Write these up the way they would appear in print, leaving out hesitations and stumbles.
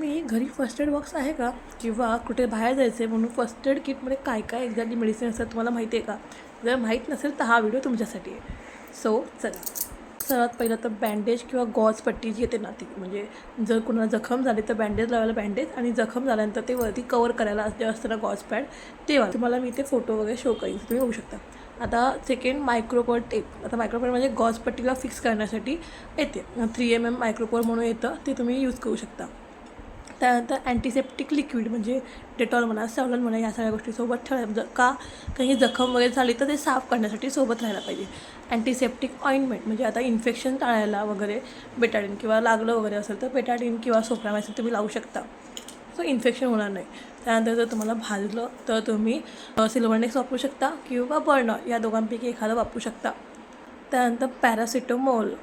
तुम्ही घरी first aid box आहे का, किंवा कुठे बाहेर जायचं आहे म्हणून फर्स्ट एड किटमध्ये काय काय एक्झॅक्टली मेडिसिन असतात तुम्हाला माहिती आहे का? जर माहीत नसेल तर हा व्हिडिओ तुमच्यासाठी आहे. सो चला, सर्वात पहिलं तर बँडेज किंवा गॉज पट्टी जी येते ना ती, म्हणजे जर कुणाला जखम झाली तर बँडेज लावायला बँडेज, आणि जखम झाल्यानंतर ते वरती कवर करायला जे असतं ना गॉज पॅड, तेव्हा तुम्हाला मी ते फोटो वगैरे शो करीन, तुम्ही बघू शकता. आता सेकंड मायक्रोपोर टेप. आता मायक्रोपोर म्हणजे गॉज पट्टीला फिक्स करण्यासाठी येते, 3mm मायक्रोपोर म्हणून येतं, ते तुम्ही यूज करू शकता. त्यानंतर अँटीसेप्टिक लिक्विड म्हणजे डेटॉल म्हणा, सॅव्हलॉन म्हणा, या सगळ्या गोष्टी सोबत ठेवायला, का काही जखम वगैरे झाली तर ते साफ करण्यासाठी सोबत राहायला पाहिजे. अँटीसेप्टिक ऑइंटमेंट म्हणजे आता इन्फेक्शन टाळायला वगैरे बेटाडीन किंवा लागलं वगैरे असेल तर बेटाडीन किंवा सोफ्रामायसिन तुम्ही लावू शकता, सो इन्फेक्शन होणार नाही. त्यानंतर जर तुम्हाला भाजलं तर तुम्ही सिल्व्हरनेक्स वापरू शकता किंवा बर्नर, या दोघांपैकी एखादं वापरू शकता. त्यानंतर पॅरासिटामॉल.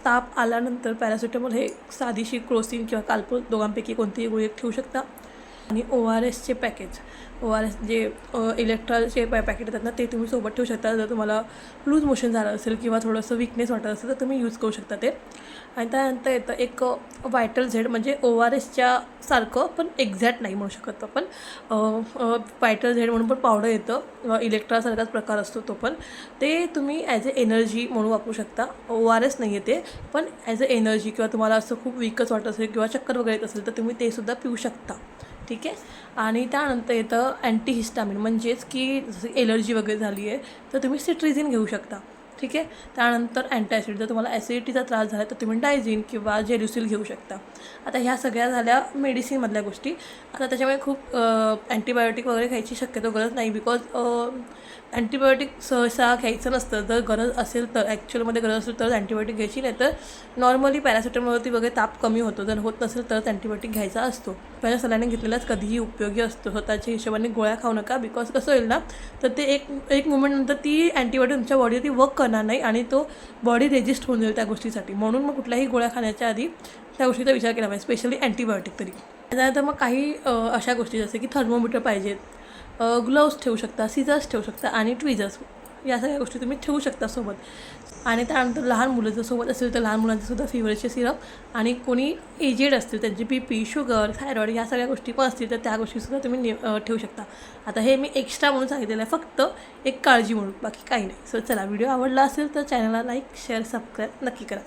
ताप आल्यानंतर पॅरासिटामॉल हे साधीशी क्रोसिन किंवा कालपूर दोघांपैकी कोणतीही गोळी ठेवू शकता. आणि ORSचे पॅकेज, ORS जे इलेक्ट्रॉलचे पॅकेट येतात ना, ते तुम्ही सोबत ठेवू शकता. जर तुम्हाला लूज मोशन झालं असेल किंवा थोडंसं विकनेस वाटत असेल तर तुम्ही यूज करू शकता ते. आणि त्यानंतर येतं एक व्हायटल झेड, म्हणजे ORSच्या सारखं पण एक्झॅक्ट नाही म्हणू शकत आपण. व्हायटल झेड म्हणून पण पावडर येतं, इलेक्ट्रासारखाच प्रकार असतो तो पण. ते तुम्ही ॲज ए एनर्जी म्हणून वापरू शकता. ORS नाही आहे ते, पण ॲज ए एनर्जी, किंवा तुम्हाला असं खूप वीकच वाटत असेल किंवा चक्कर वगैरे येत असेल तर तुम्ही ते सुद्धा पिऊ शकता. ठीक आहे. आणि त्यानंतर येतं अँटीहिस्टामिन, म्हणजेच की जसं एलर्जी वगैरे झाली आहे तर तुम्ही सिट्रिझिन घेऊ शकता. ठीक आहे. त्यानंतर अँटासिड, जर तुम्हाला ॲसिडिटीचा त्रास झाला तर तुम्ही डायझिन किंवा जेरुसिल घेऊ शकता. आता ह्या सगळ्या झाल्या मेडिसिनमधल्या गोष्टी. आता त्याच्यामुळे खूप अँटीबायोटिक वगैरे घ्यायची शक्यतो गरज नाही, बिकॉज अँटीबायोटिक सहसा घ्यायचं नसतं. जर गरज असेल तर, ॲक्च्युअलमध्ये गरज असेल तर अँटीबायोटिक घ्यायची, नाही तर नॉर्मली पॅरासिटामॉलवरती वगैरे ताप कमी होतो. जर होत नसेल तरच अँटीबायोटिक घ्यायचा असतो. पहिल्या सलाईन घेतलेलाच कधीही उपयोगी असतो. स्वतःच्या हिशोबाने गोळ्या खाऊ नका, बिकॉज कसं होईल ना, तर ते एक मुमेंटनंतर ती अँटीबायोटिक तुमच्या बॉडीवरती वर्क करणार नाही आणि तो बॉडी रेजिस्ट होऊन जाईल त्या गोष्टीसाठी. म्हणून मग कुठल्याही गोळ्या खाण्याच्या आधी त्या गोष्टीचा विचार केला पाहिजे, स्पेशली अँटीबायोटिक तरी. त्यानंतर मग काही अशा गोष्टी जसे की थर्मोमीटर पाहिजेत, ग्लोव्स ठेवू शकता, सीझर्स ठेवू शकता, आणि ट्विझर्स, या सगळ्या गोष्टी तुम्ही ठेवू शकता सोबत. आणि त्यानंतर लहान मुलं जर सोबत असेल तर लहान मुलांचंसुद्धा फीवरचे सिरप, आणि कोणी एजेड असतील त्यांची BP, शुगर, थायरॉईड या सगळ्या गोष्टी पण असतील तर त्या गोष्टीसुद्धा तुम्ही ठेवू शकता. आता हे मी एक्स्ट्रा म्हणून सांगितलेलं आहे, फक्त एक काळजी म्हणून, बाकी काही नाही. सो चला, व्हिडिओ आवडला असेल तर चॅनलला लाईक, शेअर, सबस्क्राईब नक्की करा.